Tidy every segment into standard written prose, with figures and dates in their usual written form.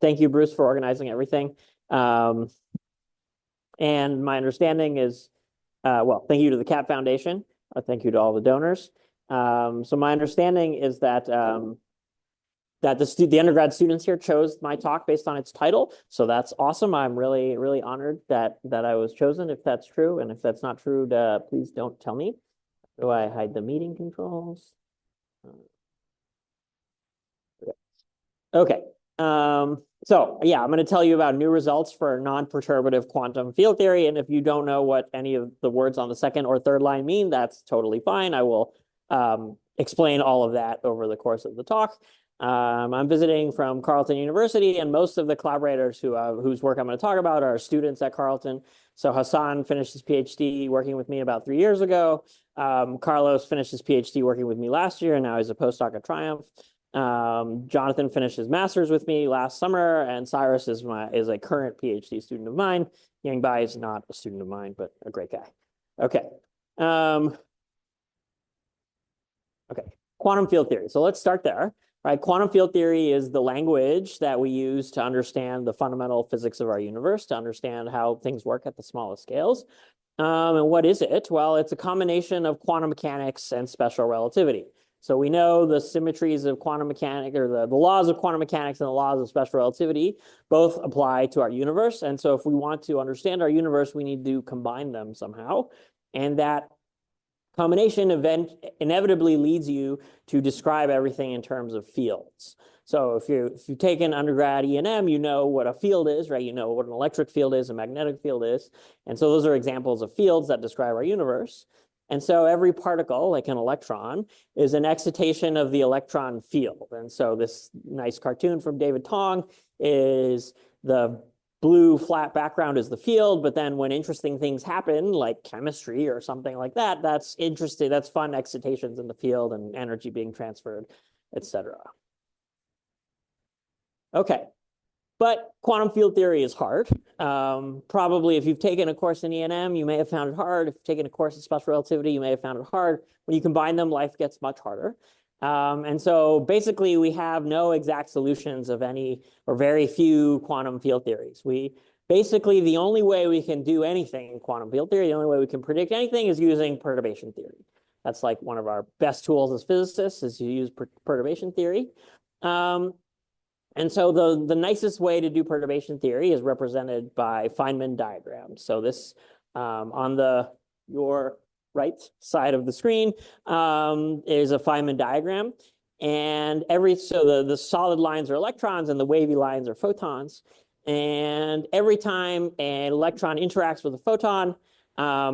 Thank you, Bruce, for organizing everything. And my understanding is, well, thank you to the CAP Foundation. Thank you to all the donors. So my understanding is that the undergrad students here chose my talk based on its title. So that's awesome. I'm really, really honored that I was chosen, if that's true. And if that's not true, please don't tell me. Do I hide the meeting controls? Okay. So yeah, I'm going to tell you about new results for non-perturbative quantum field theory. And if you don't know what any of the words on the second or third line mean, that's totally fine. I will explain all of that over the course of the talk. I'm visiting from Carleton University, and most of the collaborators whose work I'm going to talk about are students at Carleton. So Hassan finished his PhD working with me about 3 years ago. Carlos finished his PhD working with me last year, and now he's a postdoc at Triumph. Jonathan finished his master's with me last summer, and Cyrus is a current PhD student of mine. Yang Bai is not a student of mine, but a great guy. Okay. Okay, quantum field theory. So let's start there. Right, quantum field theory is the language that we use to understand the fundamental physics of our universe, to understand how things work at the smallest scales. And what is it? Well, it's a combination of quantum mechanics and special relativity. So we know the symmetries of quantum mechanics, or the laws of quantum mechanics and the laws of special relativity both apply to our universe. And so if we want to understand our universe, we need to combine them somehow. And that combination event inevitably leads you to describe everything in terms of fields. So if you take an undergrad E&M, you know what a field is, right? You know what an electric field is, a magnetic field is. And so those are examples of fields that describe our universe. And so every particle, like an electron, is an excitation of the electron field. And so this nice cartoon from David Tong is the blue flat background is the field, but then when interesting things happen, like chemistry or something like that, that's interesting, that's fun excitations in the field and energy being transferred, etc. Okay, but quantum field theory is hard. Probably if you've taken a course in E&M, you may have found it hard. If you've taken a course in special relativity, you may have found it hard. When you combine them, life gets much harder. And so basically we have no exact solutions of any or very few quantum field theories. Basically the only way we can do anything in quantum field theory, the only way we can predict anything is using perturbation theory. That's like one of our best tools as physicists, is to use perturbation theory. And so the nicest way to do perturbation theory is represented by Feynman diagrams. So this on your right side of the screen is a Feynman diagram. And so the solid lines are electrons and the wavy lines are photons. And every time an electron interacts with a photon,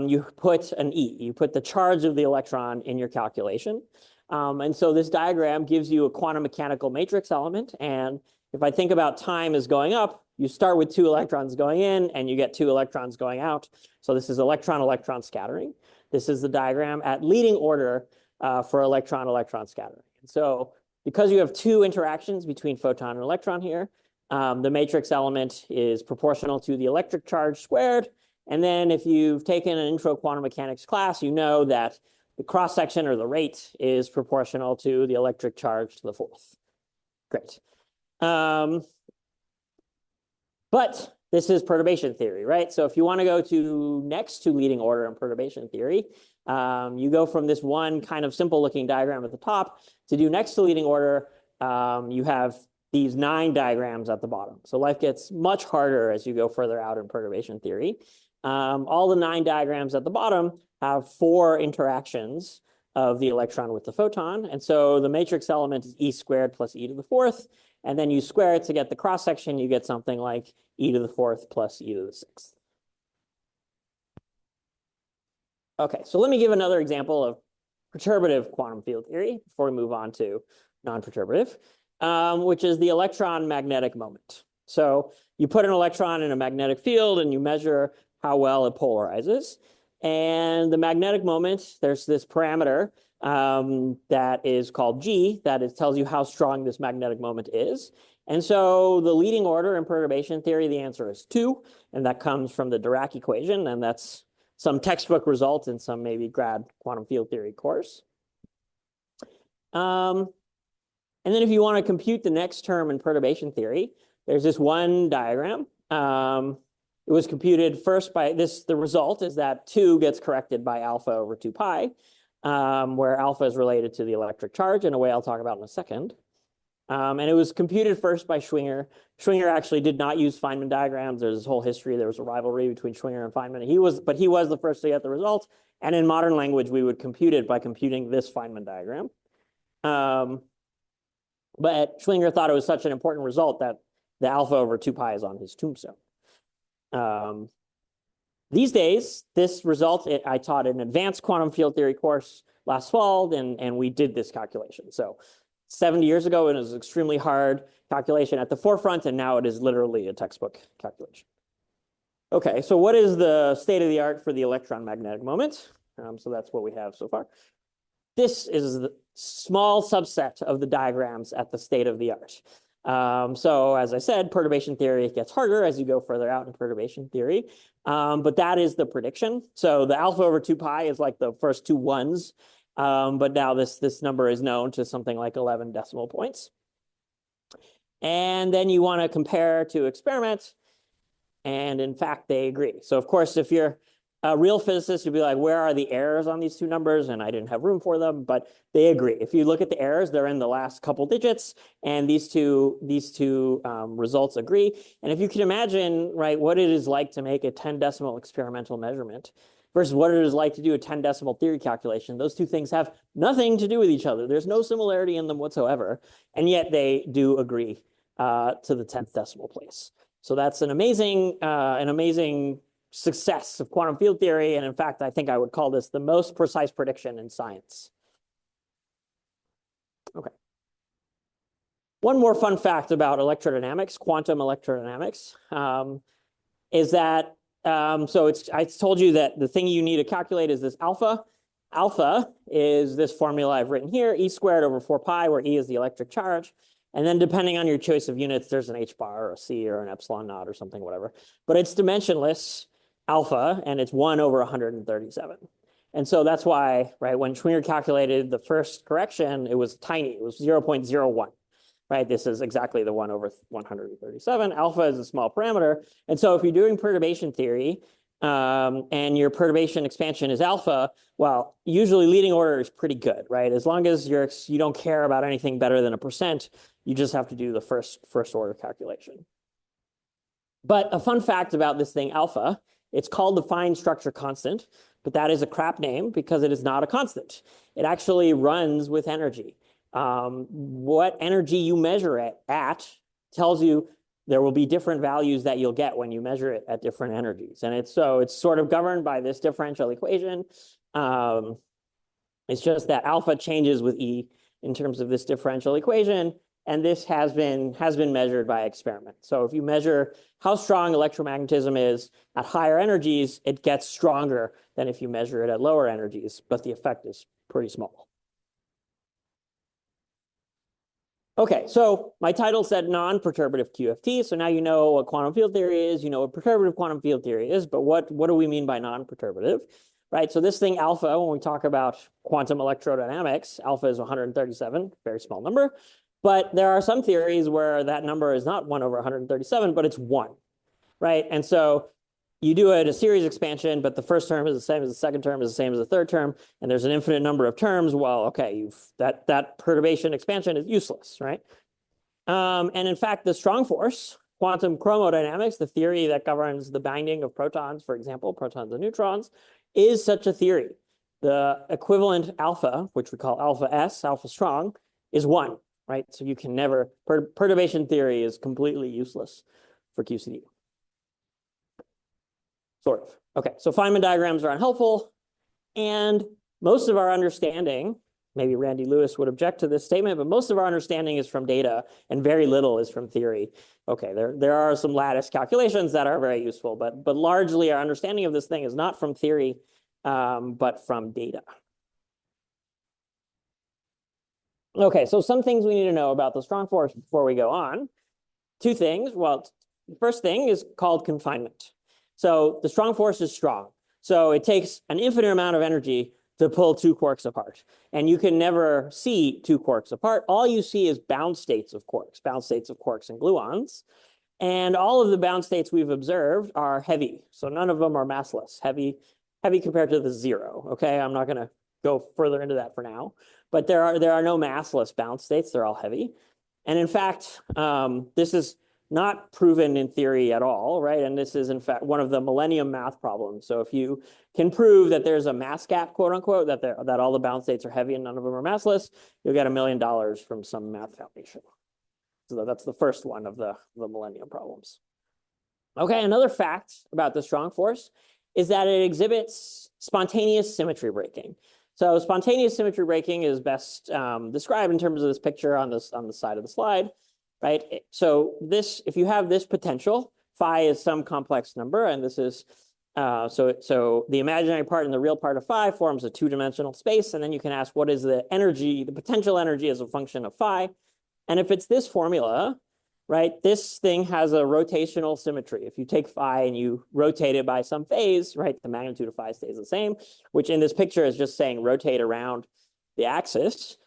you put an E. You put the charge of the electron in your calculation. And so this diagram gives you a quantum mechanical matrix element. And if I think about time as going up, you start with 2 electrons going in and you get 2 electrons going out. So this is electron-electron scattering. This is the diagram at leading order for electron-electron scattering. And so because you have 2 interactions between photon and electron here, the matrix element is proportional to the electric charge squared. And then if you've taken an intro quantum mechanics class, you know that the cross-section or the rate is proportional to the electric charge to the 4th. Great. But this is perturbation theory, right? So if you want to go to next to leading order in perturbation theory, you go from this one kind of simple looking diagram at the top to do next to leading order. You have these 9 diagrams at the bottom. So life gets much harder as you go further out in perturbation theory. All the 9 diagrams at the bottom have 4 interactions of the electron with the photon. And so the matrix element is E squared plus E to the 4th. And then you square it to get the cross section, you get something like E to the 4th plus E to the 6th. Okay, so let me give another example of perturbative quantum field theory before we move on to non-perturbative, which is the electron magnetic moment. So you put an electron in a magnetic field and you measure how well it polarizes. And the magnetic moment, there's this parameter that is called G, that tells you how strong this magnetic moment is. And so the leading order in perturbation theory, the answer is 2, and that comes from the Dirac equation, and that's some textbook result in some maybe grad quantum field theory course. And then if you want to compute the next term in perturbation theory, There's this one diagram. It was computed first by this. The result is that 2 gets corrected by alpha over 2 pi, where alpha is related to the electric charge in a way I'll talk about in a second. And it was computed first by Schwinger. Schwinger actually did not use Feynman diagrams. There's this whole history. There was a rivalry between Schwinger and Feynman. But he was the first to get the result. And in modern language, we would compute it by computing this Feynman diagram. But Schwinger thought it was such an important result that the alpha over 2 pi is on his tombstone. These days, this result, I taught an advanced quantum field theory course last fall, and we did this calculation. So 70 years ago, it was an extremely hard calculation at the forefront, and now it is literally a textbook calculation. Okay, so what is the state of the art for the electron magnetic moment? So that's what we have so far. This is the small subset of the diagrams at the state of the art. So as I said, perturbation theory gets harder as you go further out in perturbation theory. But that is the prediction. So the alpha over 2 pi is like the first 2 ones. But now this number is known to something like 11 decimal points. And then you want to compare to experiment. And in fact, they agree. So of course, if you're a real physicist, you'd be like, where are the errors on these 2 numbers? And I didn't have room for them, but they agree. If you look at the errors, they're in the last couple digits, and these two results agree. And if you can imagine, right, what it is like to make a 10 decimal experimental measurement versus what it is like to do a 10 decimal theory calculation, those 2 things have nothing to do with each other. There's no similarity in them whatsoever, and yet they do agree to the 10th decimal place. So that's an amazing success of quantum field theory. And in fact, I think I would call this the most precise prediction in science. Okay. One more fun fact about electrodynamics, quantum electrodynamics, is that, I told you that the thing you need to calculate is this alpha. Alpha is this formula I've written here, e squared over 4 pi, where e is the electric charge. And then depending on your choice of units, there's an h bar or a c or an epsilon naught or something, whatever. But it's dimensionless alpha, and it's 1 over 137. And so that's why, right, when Schwinger calculated the first correction, it was tiny. It was 0.01, right? This is exactly the 1 over 137. Alpha is a small parameter. And so if you're doing perturbation theory, and your perturbation expansion is alpha, well, usually leading order is pretty good, right? As long as you don't care about anything better than 1%, you just have to do the first order calculation. But a fun fact about this thing alpha, it's called the fine structure constant, but that is a crap name because it is not a constant. It actually runs with energy. What energy you measure it at tells you there will be different values that you'll get when you measure it at different energies. And it's sort of governed by this differential equation. It's just that alpha changes with E in terms of this differential equation. And this has been measured by experiment. So if you measure how strong electromagnetism is at higher energies, it gets stronger than if you measure it at lower energies, but the effect is pretty small. Okay, so my title said non-perturbative QFT. So now you know what quantum field theory is, you know what perturbative quantum field theory is, but what do we mean by non-perturbative, right? So this thing alpha, when we talk about quantum electrodynamics, alpha is 137, very small number. But there are some theories where that number is not 1 over 137, but it's 1, right? And so you do a series expansion, but the first term is the same as the second term, is the same as the third term, and there's an infinite number of terms. Well, okay, that perturbation expansion is useless, right? And in fact, the strong force, quantum chromodynamics, the theory that governs the binding of protons, for example, protons and neutrons, is such a theory. The equivalent alpha, which we call alpha S, alpha strong, is 1. Right? So you can never, perturbation theory is completely useless for QCD. Sort of. Okay, so Feynman diagrams are unhelpful. And most of our understanding, maybe Randy Lewis would object to this statement, but most of our understanding is from data and very little is from theory. Okay, there are some lattice calculations that are very useful, but largely our understanding of this thing is not from theory, but from data. Okay, so some things we need to know about the strong force before we go on. 2 things. Well, the first thing is called confinement. So the strong force is strong. So it takes an infinite amount of energy to pull 2 quarks apart. And you can never see 2 quarks apart. All you see is bound states of quarks and gluons. And all of the bound states we've observed are heavy. So none of them are massless, heavy compared to the zero. Okay, I'm not going to go further into that for now. But there are no massless bound states. They're all heavy. And in fact, this is not proven in theory at all, right? And this is, in fact, one of the millennium math problems. So if you can prove that there's a mass gap, quote unquote, that all the bound states are heavy and none of them are massless, you'll get $1 million from some math foundation. So that's the first one of the millennium problems. Okay, another fact about the strong force is that it exhibits spontaneous symmetry breaking. So spontaneous symmetry breaking is best described in terms of this picture on the side of the slide, right? So if you have this potential, phi is some complex number, and this is so the imaginary part and the real part of phi forms a two-dimensional space, and then you can ask what is the energy, the potential energy as a function of phi, and if it's this formula, right, this thing has a rotational symmetry. If you take phi and you rotate it by some phase, right, the magnitude of phi stays the same, which in this picture is just saying rotate around the axis.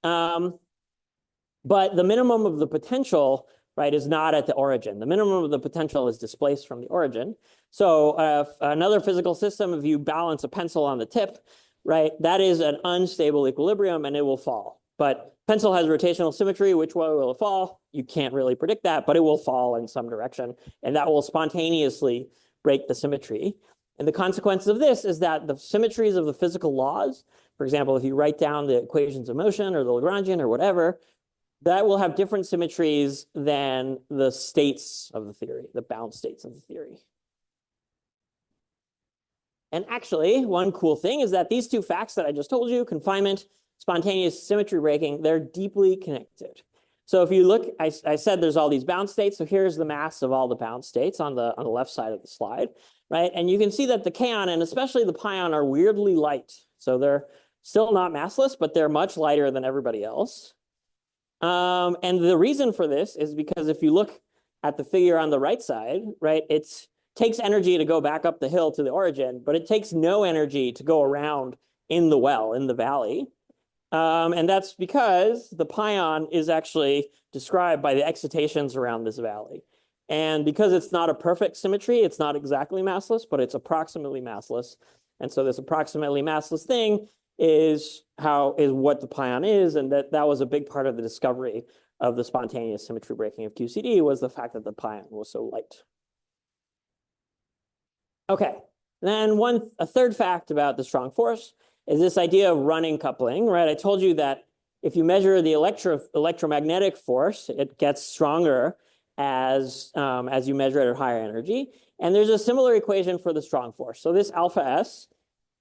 But the minimum of the potential, right, is not at the origin. The minimum of the potential is displaced from the origin. So another physical system, if you balance a pencil on the tip, right, that is an unstable equilibrium and it will fall. But pencil has rotational symmetry. Which way will it fall? You can't really predict that, but it will fall in some direction, and that will spontaneously break the symmetry. And the consequence of this is that the symmetries of the physical laws, for example, if you write down the equations of motion or the Lagrangian or whatever, that will have different symmetries than the states of the theory, the bound states of the theory. And actually, one cool thing is that these two facts that I just told you, confinement, spontaneous symmetry breaking, they're deeply connected. So if you look, I said there's all these bound states. So here's the mass of all the bound states on the left side of the slide, right? And you can see that the kaon and especially the pion are weirdly light. So they're still not massless, but they're much lighter than everybody else. And the reason for this is because if you look at the figure on the right side, right, it takes energy to go back up the hill to the origin, but it takes no energy to go around in the well, in the valley. And that's because the pion is actually described by the excitations around this valley. And because it's not a perfect symmetry, it's not exactly massless, but it's approximately massless. And so this approximately massless thing is what the pion is, and that was a big part of the discovery of the spontaneous symmetry breaking of QCD was the fact that the pion was so light. Okay, then a third fact about the strong force is this idea of running coupling, right? I told you that if you measure the electromagnetic force, it gets stronger as you measure it at higher energy. And there's a similar equation for the strong force. So this alpha S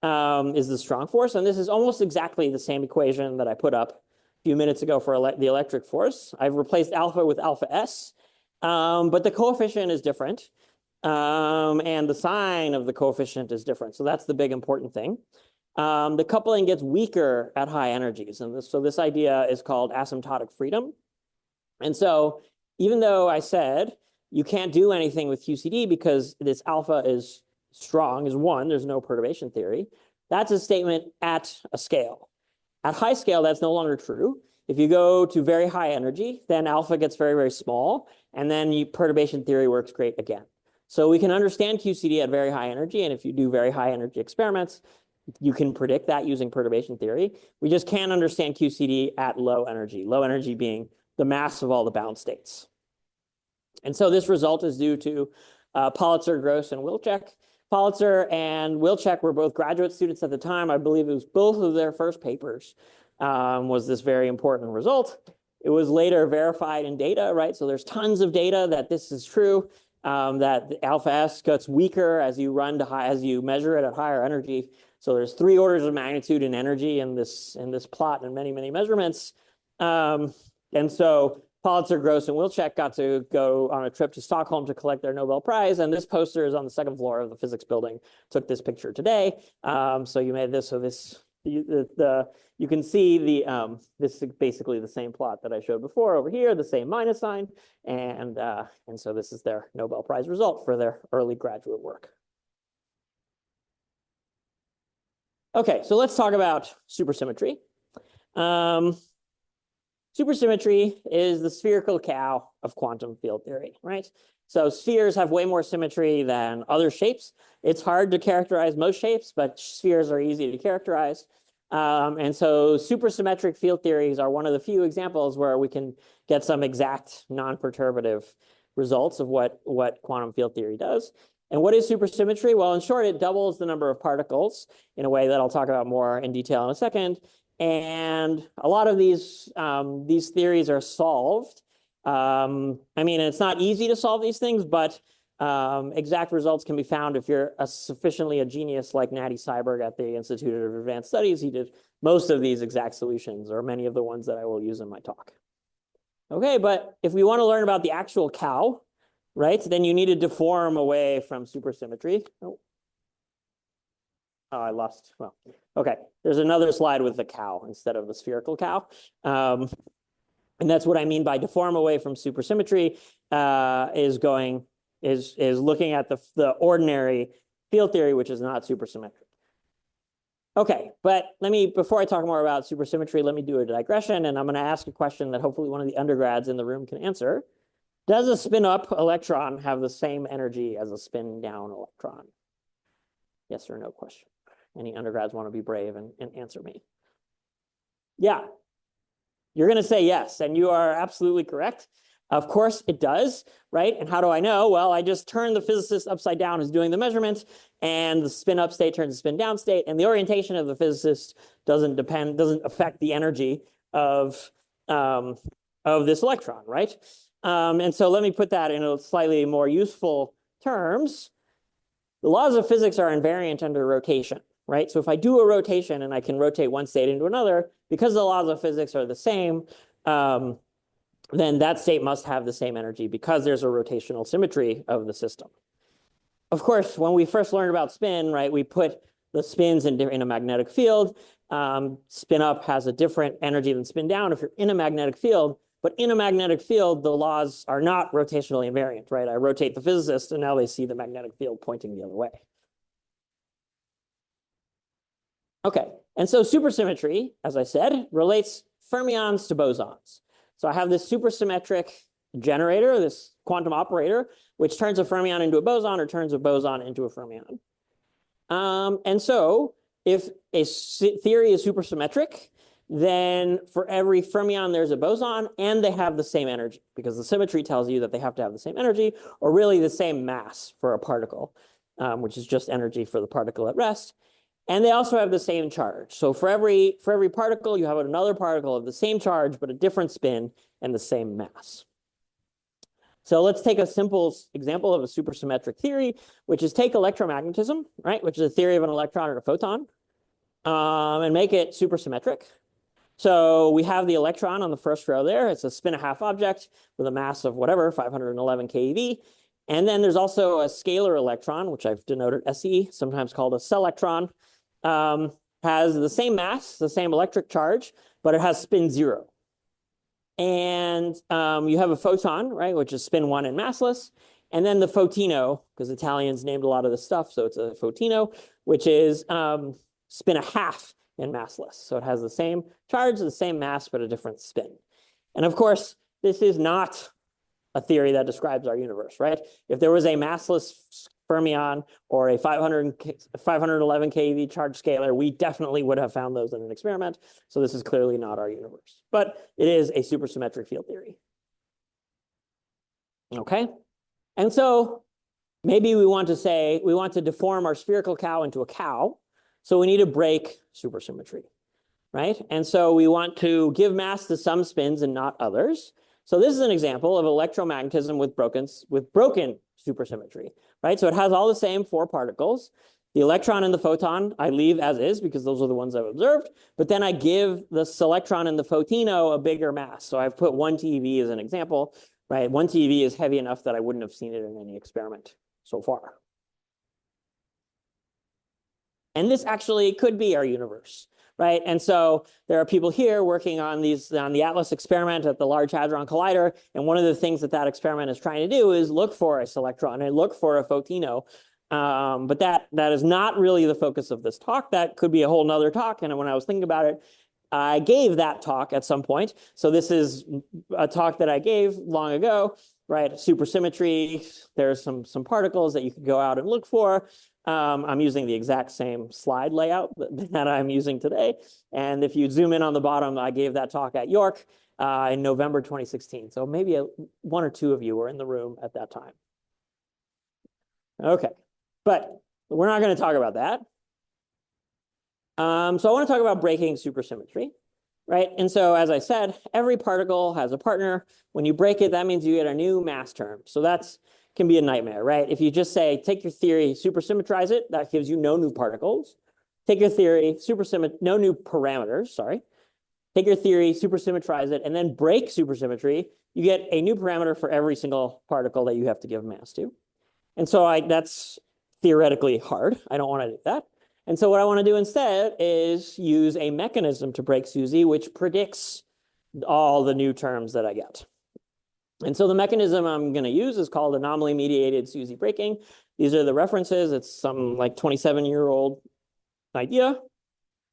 is the strong force, and this is almost exactly the same equation that I put up a few minutes ago for the electric force. I've replaced alpha with alpha S, but the coefficient is different, and the sign of the coefficient is different. So that's the big important thing. The coupling gets weaker at high energies, and so this idea is called asymptotic freedom. And so even though I said you can't do anything with QCD because this alpha is strong, is 1, there's no perturbation theory, that's a statement at a scale. At high scale, that's no longer true. If you go to very high energy, then alpha gets very, very small, and then perturbation theory works great again. So we can understand QCD at very high energy, and if you do very high energy experiments, you can predict that using perturbation theory. We just can't understand QCD at low energy being the mass of all the bound states. And so this result is due to Politzer, Gross, and Wilczek. Politzer and Wilczek were both graduate students at the time. I believe it was both of their first papers was this very important result. It was later verified in data, right? So there's tons of data that this is true, that the alpha S gets weaker as you measure it at higher energy. So there's 3 orders of magnitude in energy in this plot and many, many measurements. And so Politzer, Gross, and Wilczek got to go on a trip to Stockholm to collect their Nobel Prize. And this poster is on the 2nd floor of the physics building. Took this picture today. So you made this. So you can see this is basically the same plot that I showed before over here, the same minus sign. And so this is their Nobel Prize result for their early graduate work. Okay, so let's talk about supersymmetry. Supersymmetry is the spherical cow of quantum field theory, right? So spheres have way more symmetry than other shapes. It's hard to characterize most shapes, but spheres are easy to characterize. And so supersymmetric field theories are one of the few examples where we can get some exact non-perturbative results of what quantum field theory does. And what is supersymmetry? Well, in short, it doubles the number of particles in a way that I'll talk about more in detail in a second. And a lot of these theories are solved. I mean, it's not easy to solve these things, but exact results can be found if you're sufficiently a genius like Natty Seiberg at the Institute of Advanced Studies. He did most of these exact solutions, or many of the ones that I will use in my talk. Okay, but if we want to learn about the actual cow, right, then you need to deform away from supersymmetry. Oh, I lost. Well, okay. There's another slide with the cow instead of the spherical cow. And that's what I mean by deform away from supersymmetry, is looking at the ordinary field theory, which is not supersymmetric. Okay, but before I talk more about supersymmetry, let me do a digression, and I'm going to ask a question that hopefully one of the undergrads in the room can answer. Does a spin-up electron have the same energy as a spin-down electron? Yes or no question. Any undergrads want to be brave and answer me? Yeah. You're going to say yes, and you are absolutely correct. Of course it does, right? And how do I know? Well, I just turn the physicist upside down who's doing the measurement, and the spin-up state turns to spin-down state, and the orientation of the physicist doesn't affect the energy of this electron, right? And so let me put that in a slightly more useful terms. The laws of physics are invariant under rotation, right? So if I do a rotation and I can rotate one state into another, because the laws of physics are the same, then that state must have the same energy because there's a rotational symmetry of the system. Of course, when we first learned about spin, right, we put the spins in a magnetic field. Spin up has a different energy than spin down if you're in a magnetic field. But in a magnetic field, the laws are not rotationally invariant, right? I rotate the physicist, and now they see the magnetic field pointing the other way. Okay, and so supersymmetry, as I said, relates fermions to bosons. So I have this supersymmetric generator, this quantum operator, which turns a fermion into a boson or turns a boson into a fermion. And so if a theory is supersymmetric, then for every fermion, there's a boson, and they have the same energy, because the symmetry tells you that they have to have the same energy, or really the same mass for a particle, which is just energy for the particle at rest. And they also have the same charge. So for every particle, you have another particle of the same charge, but a different spin and the same mass. So let's take a simple example of a supersymmetric theory, which is take electromagnetism, right, which is a theory of an electron and a photon, and make it supersymmetric. So we have the electron on the first row there. It's a spin-a-half object with a mass of whatever, 511 keV. And then there's also a scalar electron, which I've denoted SE, sometimes called a selectron. Has the same mass, the same electric charge, but it has spin 0. And you have a photon, right, which is spin 1 and massless. And then the photino, because Italians named a lot of this stuff, so it's a photino, which is spin a half and massless. So it has the same charge, the same mass, but a different spin. And of course, this is not a theory that describes our universe, right? If there was a massless fermion or a 511 keV charge scalar, we definitely would have found those in an experiment. So this is clearly not our universe, but it is a supersymmetric field theory. Okay. And so maybe we want to deform our spherical cow into a cow. So we need to break supersymmetry, right? And so we want to give mass to some spins and not others. So this is an example of electromagnetism with broken supersymmetry, right? So it has all the same 4 particles. The electron and the photon I leave as is because those are the ones I've observed, but then I give the electron and the photino a bigger mass. So I've put 1 TeV as an example, right? 1 TeV is heavy enough that I wouldn't have seen it in any experiment so far. And this actually could be our universe, right? And so there are people here working on the Atlas experiment at the Large Hadron Collider. And one of the things that experiment is trying to do is look for a selectron and look for a photino. But that is not really the focus of this talk. That could be a whole nother talk. And when I was thinking about it, I gave that talk at some point. So this is a talk that I gave long ago. right? Supersymmetry, there's some particles that you could go out and look for. I'm using the exact same slide layout that I'm using today. And if you zoom in on the bottom, I gave that talk at York in November 2016. So maybe one or two of you were in the room at that time. Okay, but we're not going to talk about that. So I want to talk about breaking supersymmetry, right? And so, as I said, every particle has a partner. When you break it, that means you get a new mass term. So that's can be a nightmare, right? If you just say, take your theory, supersymmetrize it, that gives you no new particles. Take your theory, no new parameters, sorry. Take your theory, supersymmetrize it, and then break supersymmetry. You get a new parameter for every single particle that you have to give mass to. And so that's theoretically hard. I don't want to do that. And so what I want to do instead is use a mechanism to break SUSY, which predicts all the new terms that I get. And so the mechanism I'm going to use is called anomaly-mediated SUSY breaking. These are the references. It's some like 27-year-old idea.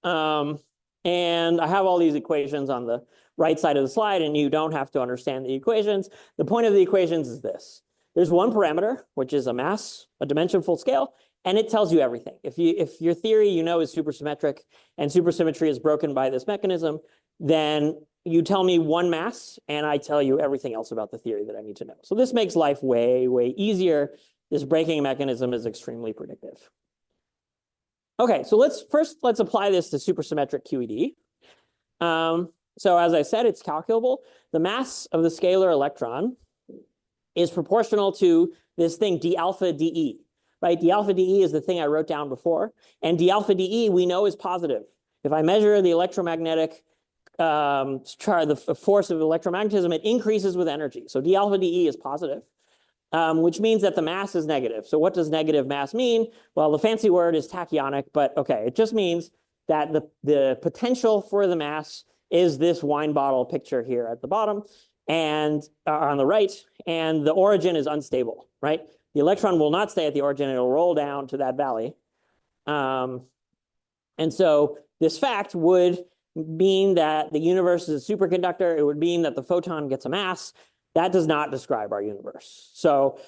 And I have all these equations on the right side of the slide, and you don't have to understand the equations. The point of the equations is this. There's one parameter, which is a mass, a dimension full scale, and it tells you everything. If your theory is supersymmetric and supersymmetry is broken by this mechanism, then you tell me one mass, and I tell you everything else about the theory that I need to know. So this makes life way, way easier. This breaking mechanism is extremely predictive. Okay, so let's apply this to supersymmetric QED. So as I said, it's calculable. The mass of the scalar electron is proportional to this thing d alpha dE, right? D alpha dE is the thing I wrote down before, and d alpha dE we know is positive. If I measure the electromagnetic the force of electromagnetism, it increases with energy. So d alpha dE is positive, which means that the mass is negative. So what does negative mass mean? Well, the fancy word is tachyonic, but okay, it just means that the potential for the mass is this wine bottle picture here at the bottom and on the right, and the origin is unstable, right? The electron will not stay at the origin, it'll roll down to that valley. And so this fact would mean that the universe is a superconductor. It would mean that the photon gets a mass. That does not describe our universe. So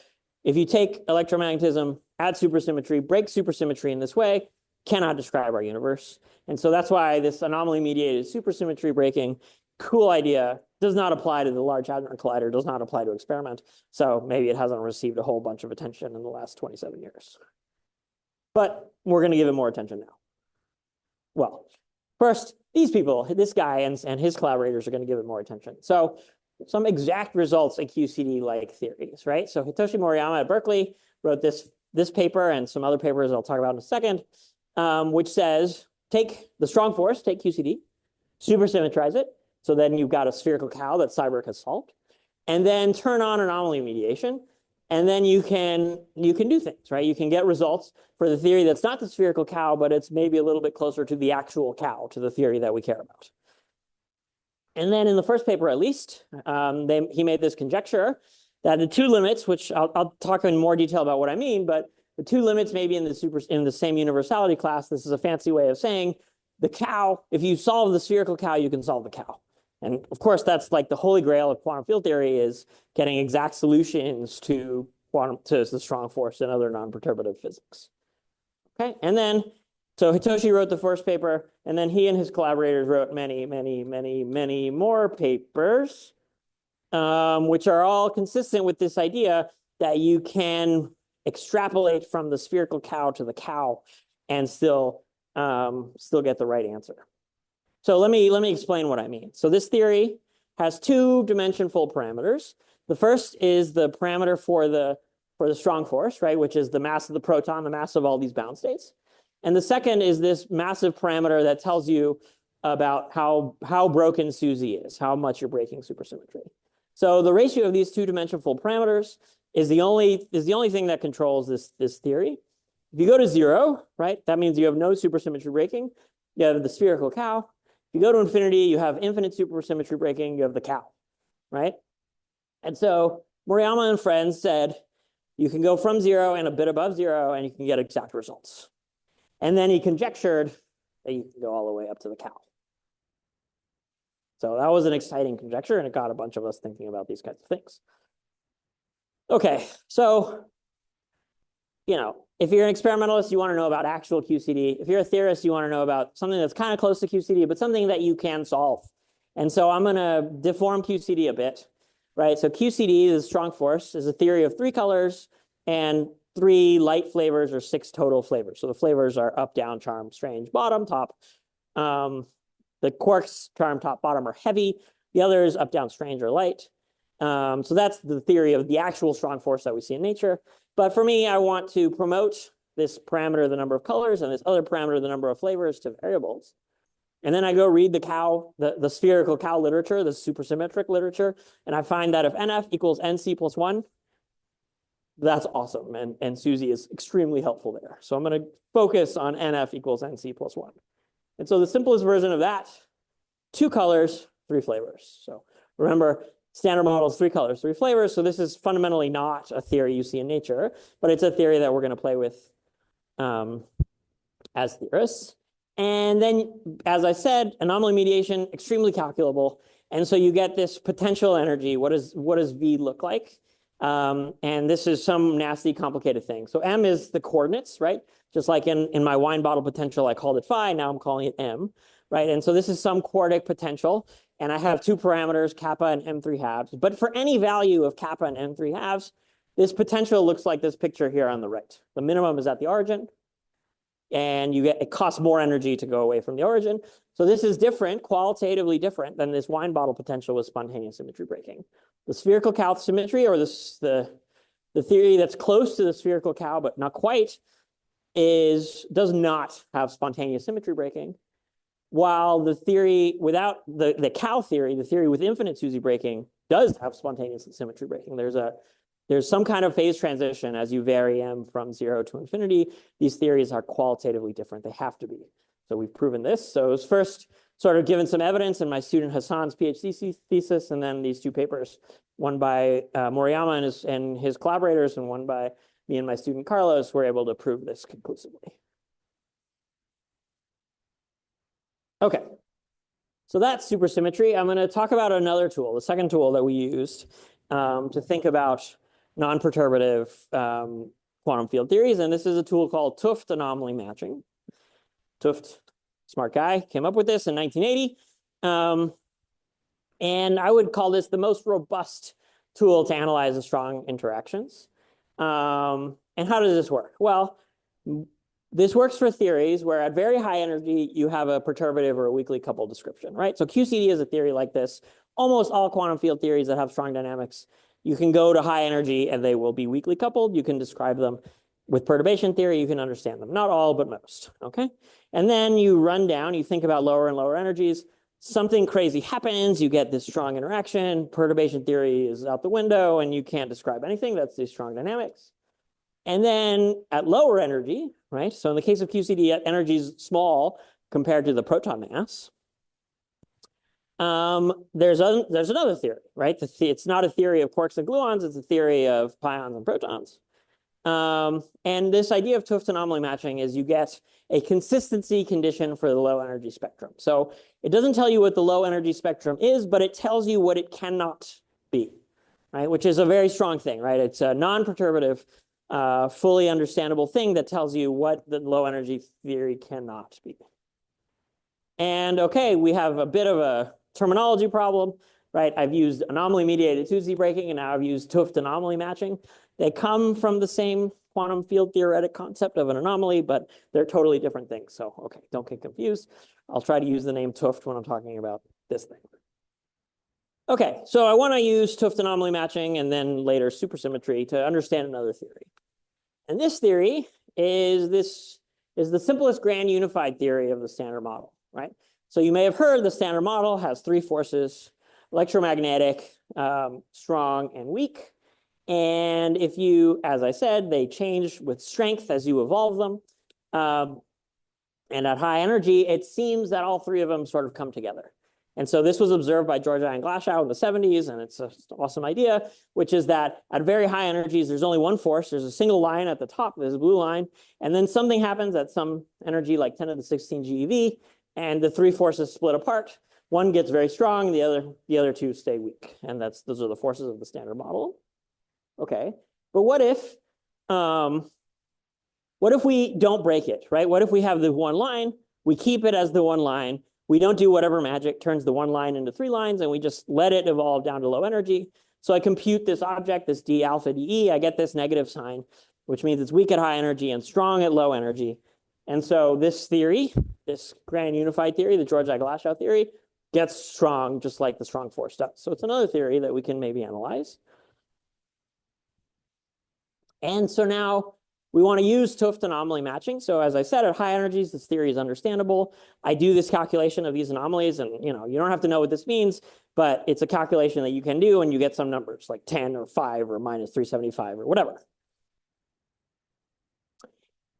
if you take electromagnetism, add supersymmetry, break supersymmetry in this way, cannot describe our universe. And so that's why this anomaly-mediated supersymmetry breaking, cool idea, does not apply to the Large Hadron Collider, does not apply to experiment. So maybe it hasn't received a whole bunch of attention in the last 27 years. But we're going to give it more attention now. Well, first, these people, this guy and his collaborators are going to give it more attention. So some exact results in QCD-like theories, right? So Hitoshi Moriyama at Berkeley wrote this paper and some other papers I'll talk about in a second, which says, take the strong force, take QCD, supersymmetrize it, so then you've got a spherical cow that Seiberg has solved, and then turn on anomaly mediation, and then you can do things, right? You can get results for the theory that's not the spherical cow, but it's maybe a little bit closer to the actual cow, to the theory that we care about. And then in the first paper, at least, he made this conjecture that the two limits, which I'll talk in more detail about what I mean, but the two limits maybe in the same universality class. This is a fancy way of saying the cow, if you solve the spherical cow, you can solve the cow. And of course, that's like the holy grail of quantum field theory, is getting exact solutions to the strong force and other non-perturbative physics. Okay, and then so Hitoshi wrote the first paper, and then he and his collaborators wrote many, many, many, many more papers, which are all consistent with this idea that you can extrapolate from the spherical cow to the cow and still get the right answer. So let me explain what I mean. So this theory has two dimension full parameters. The first is the parameter for the strong force, right, which is the mass of the proton, the mass of all these bound states. And the second is this massive parameter that tells you about how broken SUSY is, how much you're breaking supersymmetry. So the ratio of these two dimension full parameters is the only thing that controls this theory. If you go to 0, right, that means you have no supersymmetry breaking. You have the spherical cow. If you go to infinity, you have infinite supersymmetry breaking. You have the cow, right? And so Moriyama and friends said you can go from 0 and a bit above 0, and you can get exact results. And then he conjectured that you can go all the way up to the cow. So that was an exciting conjecture, and it got a bunch of us thinking about these kinds of things. Okay, so, if you're an experimentalist, you want to know about actual QCD. If you're a theorist, you want to know about something that's kind of close to QCD, but something that you can solve. And so I'm going to deform QCD a bit, right? So QCD is strong force, is a theory of 3 colors and 3 light flavors or 6 total flavors. So the flavors are up, down, charm, strange, bottom, top. The quarks, charm, top, bottom are heavy. The others, up, down, strange, are light. So that's the theory of the actual strong force that we see in nature. But for me, I want to promote this parameter, the number of colors, and this other parameter, the number of flavors, to variables. And then I go read the spherical cow literature, the supersymmetric literature, and I find that if NF equals NC plus 1, that's awesome. And Susie is extremely helpful there. So I'm going to focus on NF equals NC plus 1. And so the simplest version of that, 2 colors, 3 flavors. So remember, standard model is 3 colors, 3 flavors. So this is fundamentally not a theory you see in nature, but it's a theory that we're going to play with as theorists. And then, as I said, anomaly mediation, extremely calculable. And so you get this potential energy. What does V look like? And this is some nasty, complicated thing. So M is the coordinates, right? Just like in my wine bottle potential, I called it phi. Now I'm calling it M, right? And so this is some quartic potential. And I have 2 parameters, kappa and M3 halves. But for any value of kappa and M3 halves, this potential looks like this picture here on the right. The minimum is at the origin. And it costs more energy to go away from the origin. So this is different, qualitatively different than this wine bottle potential with spontaneous symmetry breaking. The spherical cow symmetry, or the theory that's close to the spherical cow but not quite, does not have spontaneous symmetry breaking. While the theory without the cow theory, the theory with infinite SUSY breaking, does have spontaneous symmetry breaking. There's some kind of phase transition as you vary M from 0 to infinity. These theories are qualitatively different. They have to be. So we've proven this. So it was first sort of given some evidence in my student Hassan's PhD thesis, and then these 2 papers, one by Moriyama and his collaborators, and one by me and my student Carlos, were able to prove this conclusively. Okay, so that's supersymmetry. I'm going to talk about another tool, the second tool that we used to think about non-perturbative quantum field theories. And this is a tool called 't Hooft anomaly matching. 't Hooft, smart guy, came up with this in 1980. And I would call this the most robust tool to analyze the strong interactions. And how does this work? Well, this works for theories where at very high energy, you have a perturbative or a weakly coupled description, right? So QCD is a theory like this. Almost all quantum field theories that have strong dynamics, you can go to high energy and they will be weakly coupled. You can describe them with perturbation theory. You can understand them. Not all, but most, okay? And then you run down, you think about lower and lower energies. Something crazy happens. You get this strong interaction. Perturbation theory is out the window and you can't describe anything. That's the strong dynamics. And then at lower energy, right? So in the case of QCD, energy is small compared to the proton mass. There's another theory, right? It's not a theory of quarks and gluons. It's a theory of pions and protons. And this idea of 't Hooft anomaly matching is you get a consistency condition for the low energy spectrum. So it doesn't tell you what the low energy spectrum is, but it tells you what it cannot be, right? Which is a very strong thing, right? It's a non-perturbative, fully understandable thing that tells you what the low energy theory cannot be. And okay, we have a bit of a terminology problem, right? I've used anomaly mediated SUSY breaking, and now I've used 't Hooft anomaly matching. They come from the same quantum field theoretic concept of an anomaly, but they're totally different things. So, okay, don't get confused. I'll try to use the name 't Hooft when I'm talking about this thing. Okay, so I want to use 't Hooft anomaly matching and then later supersymmetry to understand another theory. And this theory is the simplest grand unified theory of the standard model, right? So you may have heard the standard model has 3 forces: electromagnetic, strong, and weak. And if you, as I said, they change with strength as you evolve them. And at high energy, it seems that all 3 of them sort of come together. And so this was observed by Georgi and Glashow in the 70s, and it's an awesome idea, which is that at very high energies, there's only one force. There's a single line at the top, there's a blue line, and then something happens at some energy like 10 to the 16 GeV, and the 3 forces split apart. One gets very strong, the other 2 stay weak, and those are the forces of the standard model. Okay, but what if we don't break it, right? What if we have the one line, we keep it as the one line, we don't do whatever magic turns the one line into 3 lines, and we just let it evolve down to low energy. So I compute this object, this d alpha dE, I get this negative sign, which means it's weak at high energy and strong at low energy. And so this theory, this grand unified theory, the Georgi-Glashow theory, gets strong just like the strong force does. So it's another theory that we can maybe analyze. And so now we want to use 't Hooft anomaly matching. So as I said, at high energies, this theory is understandable. I do this calculation of these anomalies, and you don't have to know what this means, but it's a calculation that you can do, and you get some numbers like 10 or 5 or minus 375 or whatever.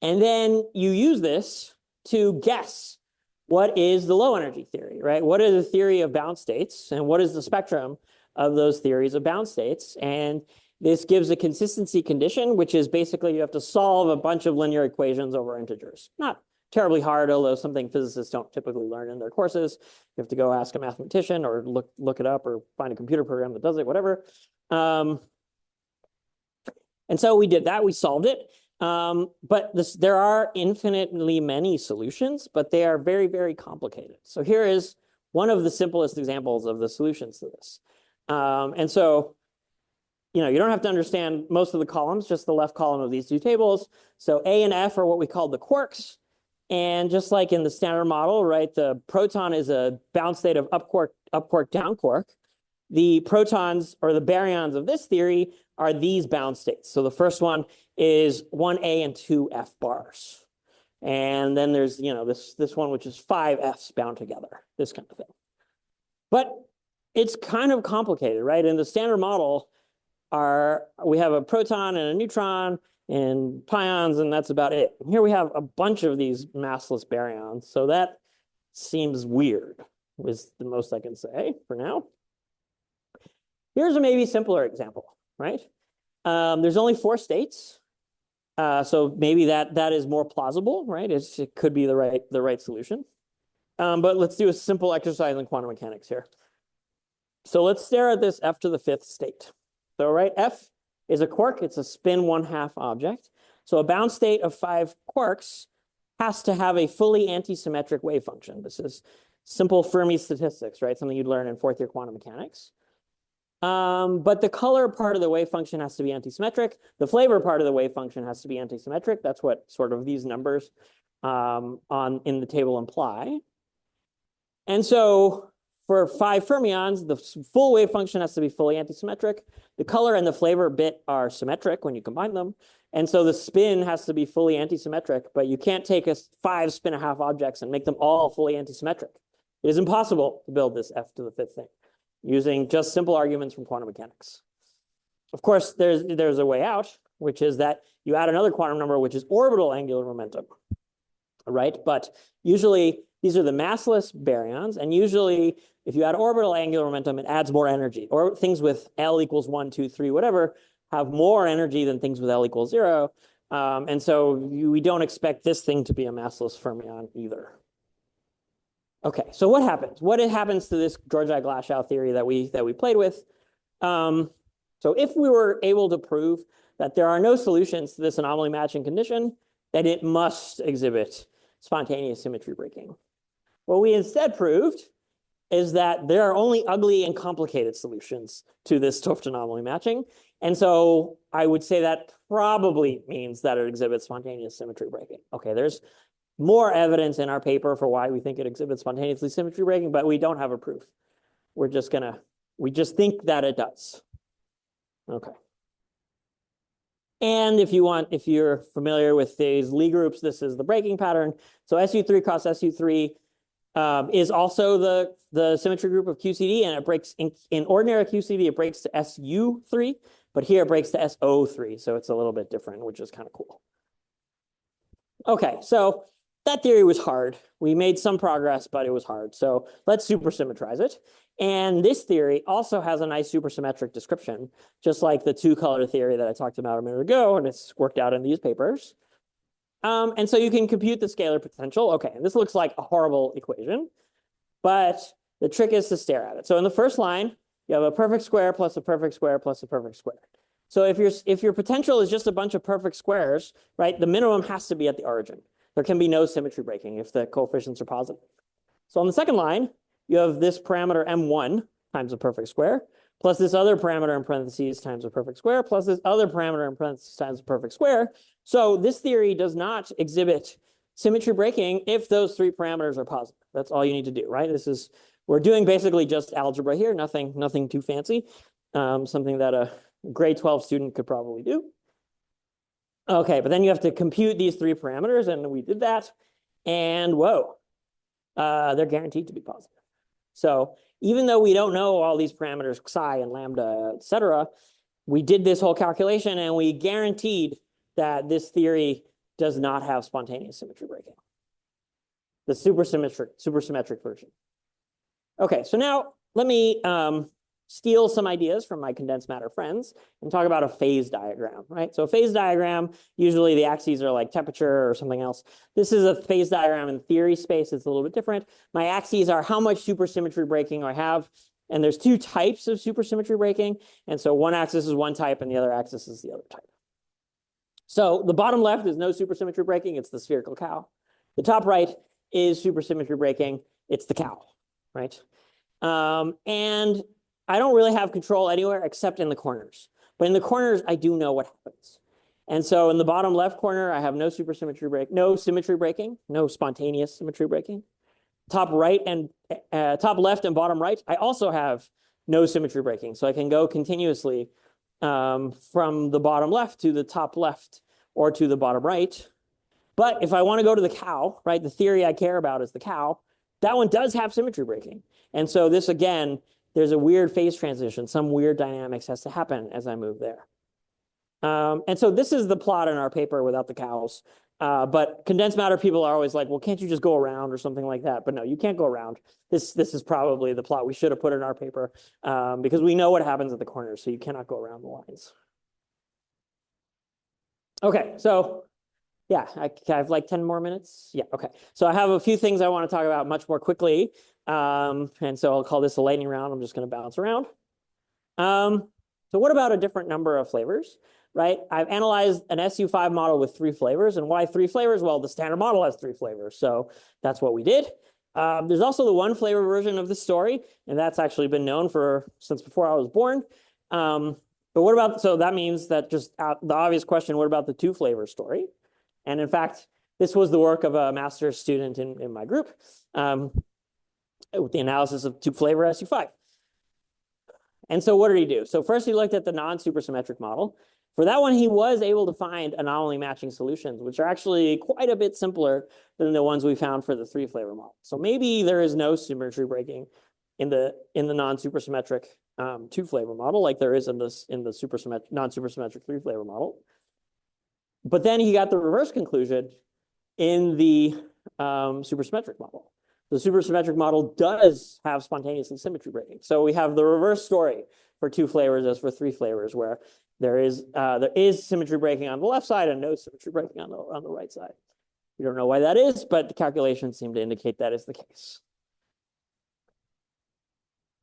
And then you use this to guess what is the low energy theory, right? What is the theory of bound states, and what is the spectrum of those theories of bound states? And this gives a consistency condition, which is basically you have to solve a bunch of linear equations over integers. Not terribly hard, although something physicists don't typically learn in their courses. You have to go ask a mathematician or look it up or find a computer program that does it, whatever. And so we did that, we solved it. But there are infinitely many solutions, but they are very, very complicated. So here is one of the simplest examples of the solutions to this. And so you don't have to understand most of the columns, just the left column of these two tables. So A and F are what we call the quarks. And just like in the standard model, right, the proton is a bound state of up quark, down quark. The protons or the baryons of this theory are these bound states. So the first one is 1A and 2F bars. And then there's, this one, which is 5 Fs bound together, this kind of thing. But it's kind of complicated, right? In the standard model, we have a proton and a neutron and pions, and that's about it. Here we have a bunch of these massless baryons. So that seems weird, is the most I can say for now. Here's a maybe simpler example, right? There's only 4 states. So maybe that is more plausible, right? It could be the right solution. But let's do a simple exercise in quantum mechanics here. So let's stare at this F to the 5th state. So, right, F is a quark. It's a spin 1/2 object. So a bound state of 5 quarks has to have a fully antisymmetric wave function. This is simple Fermi statistics, right? Something you'd learn in 4th year quantum mechanics. But the color part of the wave function has to be antisymmetric. The flavor part of the wave function has to be antisymmetric. That's what sort of these numbers in the table imply. And so for 5 fermions, the full wave function has to be fully antisymmetric. The color and the flavor bit are symmetric when you combine them. And so the spin has to be fully antisymmetric, but you can't take 5 spin-1/2 objects and make them all fully antisymmetric. It is impossible to build this F to the 5th thing using just simple arguments from quantum mechanics. Of course, there's a way out, which is that you add another quantum number, which is orbital angular momentum, right? But usually these are the massless baryons, and usually if you add orbital angular momentum, it adds more energy. Or things with L equals 1, 2, 3, whatever, have more energy than things with L equals 0. And so we don't expect this thing to be a massless fermion either. Okay, so what happens? What happens to this Georgi-Glashow theory that we played with? So if we were able to prove that there are no solutions to this anomaly matching condition, then it must exhibit spontaneous symmetry breaking. What we instead proved is that there are only ugly and complicated solutions to this 't Hooft anomaly matching. And so I would say that probably means that it exhibits spontaneous symmetry breaking. Okay, there's more evidence in our paper for why we think it exhibits spontaneously symmetry breaking, but we don't have a proof. We just think that it does. Okay. And if you're familiar with these Lie groups, this is the breaking pattern. So SU3 cross SU3 is also the symmetry group of QCD, and it breaks in ordinary QCD, it breaks to SU3, but here it breaks to SO3. So it's a little bit different, which is kind of cool. Okay, so that theory was hard. We made some progress, but it was hard. So let's supersymmetrize it. And this theory also has a nice supersymmetric description, just like the 2-color theory that I talked about a minute ago, and it's worked out in these papers. And so you can compute the scalar potential. Okay, and this looks like a horrible equation, but the trick is to stare at it. So in the first line, you have a perfect square plus a perfect square plus a perfect square. So if your potential is just a bunch of perfect squares, right, the minimum has to be at the origin. There can be no symmetry breaking if the coefficients are positive. So on the second line, you have this parameter m1 times a perfect square, plus this other parameter in parentheses times a perfect square, plus this other parameter in parentheses times a perfect square. So this theory does not exhibit symmetry breaking if those three parameters are positive. That's all you need to do, right? We're doing basically just algebra here, nothing too fancy, something that a grade 12 student could probably do. Okay, but then you have to compute these three parameters, and we did that. And whoa, they're guaranteed to be positive. So even though we don't know all these parameters, psi and lambda, et cetera, we did this whole calculation, and we guaranteed that this theory does not have spontaneous symmetry breaking. The supersymmetric version. Okay, so now let me steal some ideas from my condensed matter friends and talk about a phase diagram, right? So a phase diagram, usually the axes are like temperature or something else. This is a phase diagram in theory space. It's a little bit different. My axes are how much supersymmetry breaking I have. And there's two types of supersymmetry breaking. And so one axis is one type and the other axis is the other type. So the bottom left is no supersymmetry breaking. It's the spherical cow. The top right is supersymmetry breaking. It's the cow, right? And I don't really have control anywhere except in the corners. But in the corners, I do know what happens. And so in the bottom left corner, I have no supersymmetry break, no symmetry breaking, no spontaneous symmetry breaking. Top right and top left and bottom right, I also have no symmetry breaking. So I can go continuously from the bottom left to the top left or to the bottom right. But if I want to go to the cow, right, the theory I care about is the cow, that one does have symmetry breaking. And so this, again, there's a weird phase transition. Some weird dynamics has to happen as I move there. And so this is the plot in our paper without the cows. But condensed matter people are always like, well, can't you just go around or something like that? But no, you can't go around. This is probably the plot we should have put in our paper because we know what happens at the corners, so you cannot go around the lines. Okay, so yeah, I have like 10 more minutes. Yeah, okay. So I have a few things I want to talk about much more quickly. And so I'll call this a lightning round. I'm just going to bounce around. So what about a different number of flavors, right? I've analyzed an SU5 model with 3 flavors. And why 3 flavors? Well, the standard model has 3 flavors. So that's what we did. There's also the 1 flavor version of the story. And that's actually been known since before I was born. But what about, so that means that just the obvious question, what about the 2 flavor story? And in fact, this was the work of a master's student in my group with the analysis of 2 flavor SU5. And so what did he do? So first he looked at the non-supersymmetric model. For that one, he was able to find anomaly matching solutions, which are actually quite a bit simpler than the ones we found for the 3 flavor model. So maybe there is no symmetry breaking in the non-supersymmetric 2 flavor model like there is in the non-supersymmetric 3 flavor model. But then he got the reverse conclusion in the supersymmetric model. The supersymmetric model does have spontaneous and symmetry breaking. So we have the reverse story for 2 flavors as for 3 flavors, where there is symmetry breaking on the left side and no symmetry breaking on the right side. We don't know why that is, but the calculations seem to indicate that is the case.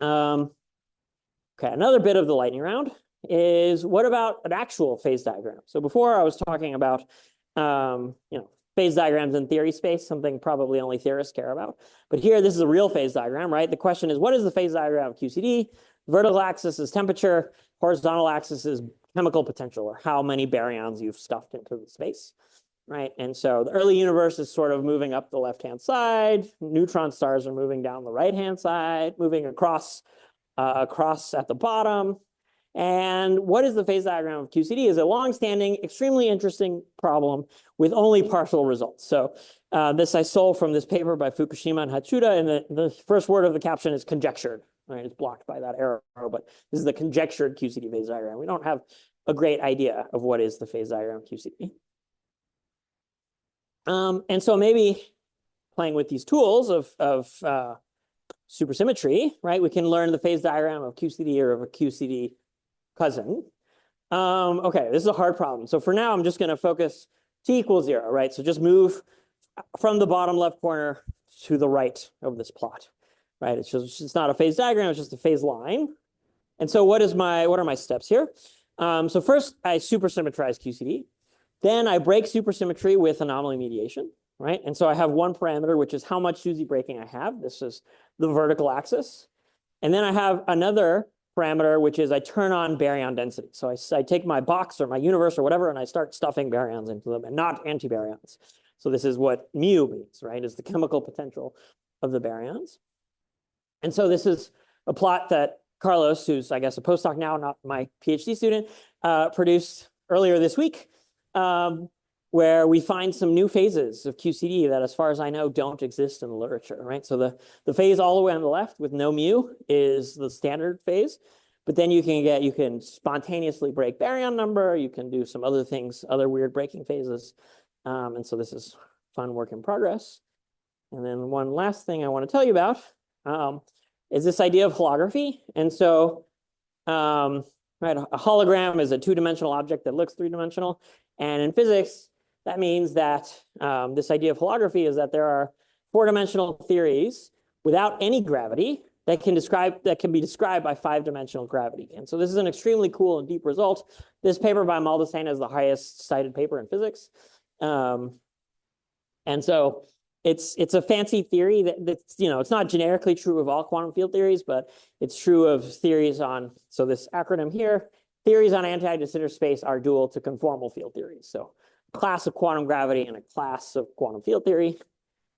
Okay, another bit of the lightning round is what about an actual phase diagram? So before I was talking about phase diagrams in theory space, something probably only theorists care about. But here, this is a real phase diagram, right? The question is, what is the phase diagram of QCD? Vertical axis is temperature. Horizontal axis is chemical potential, or how many baryons you've stuffed into the space, right? And so the early universe is sort of moving up the left-hand side. Neutron stars are moving down the right-hand side, moving across at the bottom. And what is the phase diagram of QCD is a long-standing, extremely interesting problem with only partial results. So this I stole from this paper by Fukushima and Hatsuda, and the first word of the caption is conjectured. Right? It's blocked by that arrow, but this is the conjectured QCD phase diagram. We don't have a great idea of what is the phase diagram of QCD. And so maybe playing with these tools of supersymmetry, right? We can learn the phase diagram of QCD or of a QCD cousin. Okay, this is a hard problem. So for now, I'm just going to focus t equals 0, right? So just move from the bottom left corner to the right of this plot, right? It's not a phase diagram, it's just a phase line. And so what are my steps here? So first I supersymmetrize QCD. Then I break supersymmetry with anomaly mediation, right? And so I have one parameter, which is how much SUSY breaking I have. This is the vertical axis. And then I have another parameter, which is I turn on baryon density. So I take my box or my universe or whatever, and I start stuffing baryons into them and not antibaryons. So this is what mu means, right? Is the chemical potential of the baryons. And so this is a plot that Carlos, who's, I guess, a postdoc now, not my PhD student, produced earlier this week, where we find some new phases of QCD that, as far as I know, don't exist in the literature, right? So the phase all the way on the left with no mu is the standard phase, but then you can spontaneously break baryon number, you can do some other things, other weird breaking phases. And so this is fun work in progress. And then one last thing I want to tell you about is this idea of holography. And so, right, a hologram is a two-dimensional object that looks three-dimensional. And in physics, that means that this idea of holography is that there are four-dimensional theories without any gravity that can be described by five-dimensional gravity. And so this is an extremely cool and deep result. This paper by Maldacena is the highest cited paper in physics. And so it's a fancy theory that's, it's not generically true of all quantum field theories, but it's true of theories on, so this acronym here, theories on anti-de Sitter space are dual to conformal field theories. So a class of quantum gravity and a class of quantum field theory.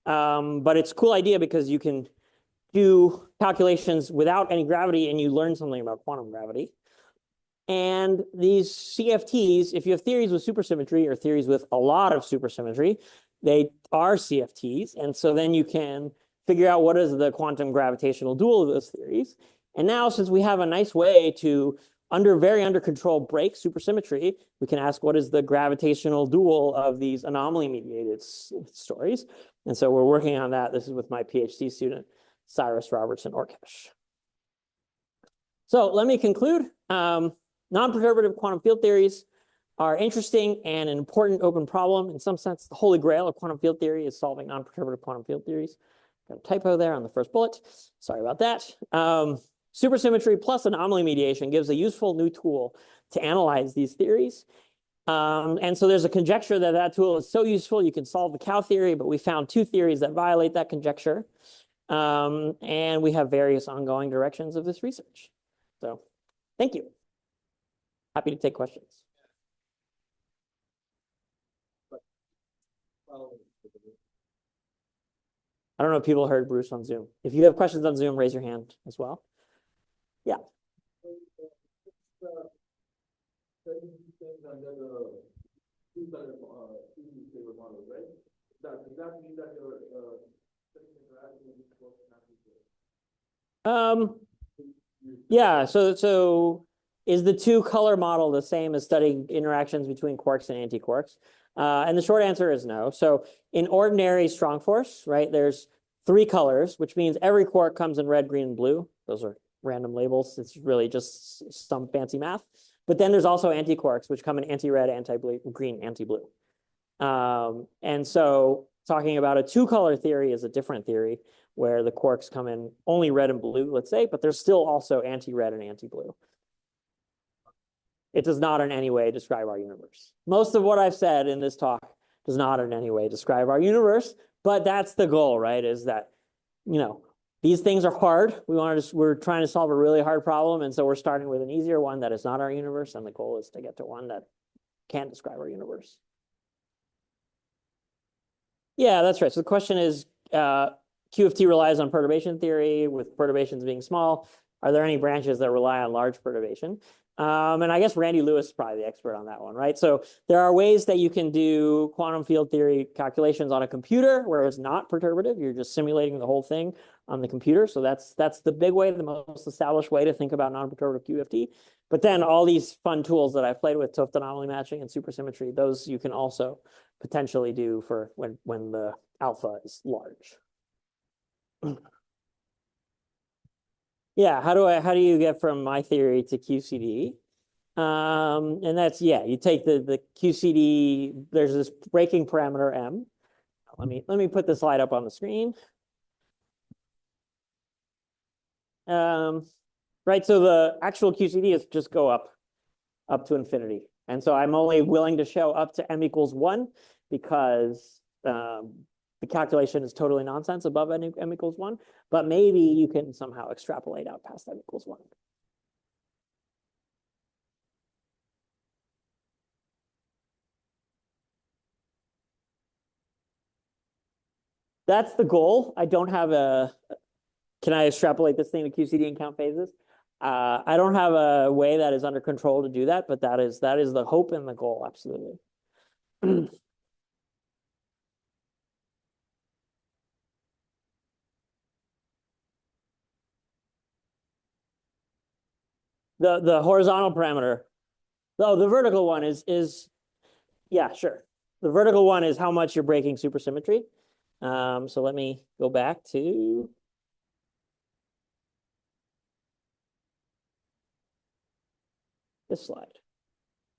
But it's a cool idea because you can do calculations without any gravity and you learn something about quantum gravity. And these CFTs, if you have theories with supersymmetry or theories with a lot of supersymmetry, they are CFTs. And so then you can figure out what is the quantum gravitational dual of those theories. And now, since we have a nice way to very under control break supersymmetry, we can ask what is the gravitational dual of these anomaly mediated stories. And so we're working on that. This is with my PhD student, Cyrus Robertson Orkesh. So let me conclude. Non-perturbative quantum field theories are interesting and an important open problem. In some sense, the holy grail of quantum field theory is solving non-perturbative quantum field theories. Got a typo there on the first bullet. Sorry about that. Supersymmetry plus anomaly mediation gives a useful new tool to analyze these theories. And so there's a conjecture that that tool is so useful you can solve the cow theory, but we found two theories that violate that conjecture. And we have various ongoing directions of this research. So thank you. Happy to take questions. I don't know if people heard Bruce on Zoom. If you have questions on Zoom, raise your hand as well. Yeah. Yeah, so is the two color model the same as studying interactions between quarks and antiquarks? And the short answer is no. So in ordinary strong force, right, there's three colors, which means every quark comes in red, green, and blue. Those are random labels. It's really just some fancy math. But then there's also antiquarks, which come in anti-red, anti-green, anti-blue. And so talking about a two-color theory is a different theory where the quarks come in only red and blue, let's say, but there's still also anti-red and anti-blue. It does not in any way describe our universe. Most of what I've said in this talk does not in any way describe our universe, but that's the goal, right? Is that, these things are hard. We're trying to solve a really hard problem, and so we're starting with an easier one that is not our universe, and the goal is to get to one that can describe our universe. Yeah, that's right. So the question is, QFT relies on perturbation theory with perturbations being small. Are there any branches that rely on large perturbation? And I guess Randy Lewis is probably the expert on that one, right? So there are ways that you can do quantum field theory calculations on a computer where it's not perturbative. You're just simulating the whole thing on the computer. So that's the big way, the most established way to think about non-perturbative QFT. But then all these fun tools that I've played with, Toft anomaly matching and supersymmetry, those you can also potentially do for when the alpha is large. Yeah, how do you get from my theory to QCD? And that's, you take the QCD, there's this breaking parameter M. Let me put the slide up on the screen. Right, so the actual QCD is just go up up to infinity. And so I'm only willing to show up to m equals 1 because the calculation is totally nonsense above m equals 1. But maybe you can somehow extrapolate out past m equals 1. That's the goal. I don't have a, can I extrapolate this thing to QCD and count phases? I don't have a way that is under control to do that, but that is the hope and the goal, absolutely. The horizontal parameter. Oh, the vertical one is yeah, sure. The vertical one is how much you're breaking supersymmetry. So let me go back to this slide.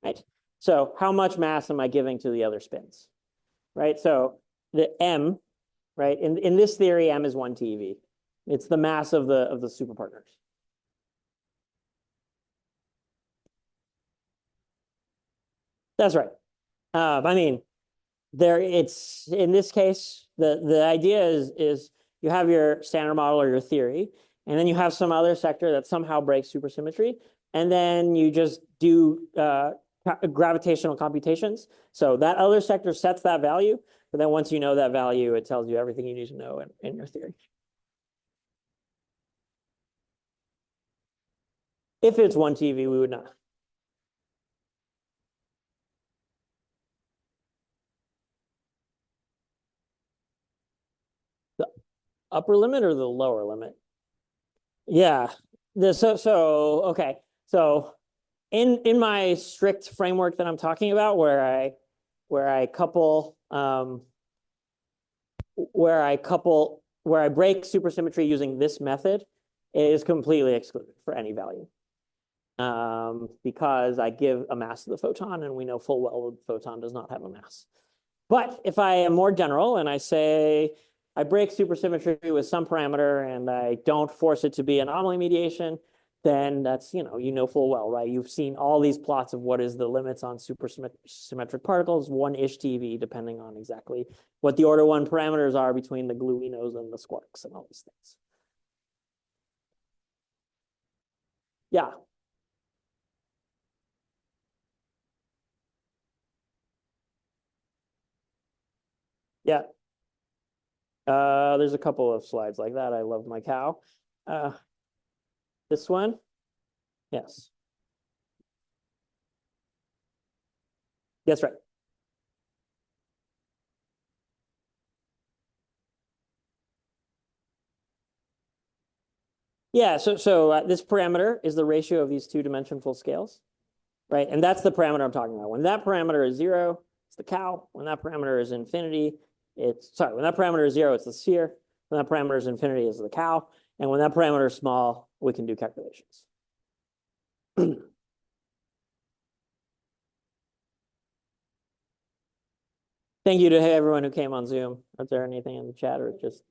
Right. So how much mass am I giving to the other spins? Right. So the M, right, in this theory, M is 1 TeV. It's the mass of the superpartners. That's right. I mean, it's in this case, the idea is you have your standard model or your theory, and then you have some other sector that somehow breaks supersymmetry, and then you just do gravitational computations. So that other sector sets that value, but then once you know that value, it tells you everything you need to know in your theory. If it's 1 TeV, we would not. The upper limit or the lower limit? Yeah. Okay. So in my strict framework that I'm talking about, where I couple where I break supersymmetry using this method, it is completely excluded for any value. Because I give a mass to the photon, and we know full well the photon does not have a mass. But if I am more general and I say I break supersymmetry with some parameter and I don't force it to be anomaly mediation, then that's, you know full well, right? You've seen all these plots of what is the limits on supersymmetric particles, 1-ish TeV, depending on exactly what the order 1 parameters are between the gluinos and the squarks and all these things. Yeah. Yeah. There's a couple of slides like that. I love my cow. This one? Yes. That's right. Yeah, so this parameter is the ratio of these two-dimension full scales, right? And that's the parameter I'm talking about. When that parameter is 0, it's the cow. When that parameter is infinity, when that parameter is 0, it's the sphere. When that parameter is infinity, it's the cow. And when that parameter is small, we can do calculations. Thank you to everyone who came on Zoom. Is there anything in the chat or just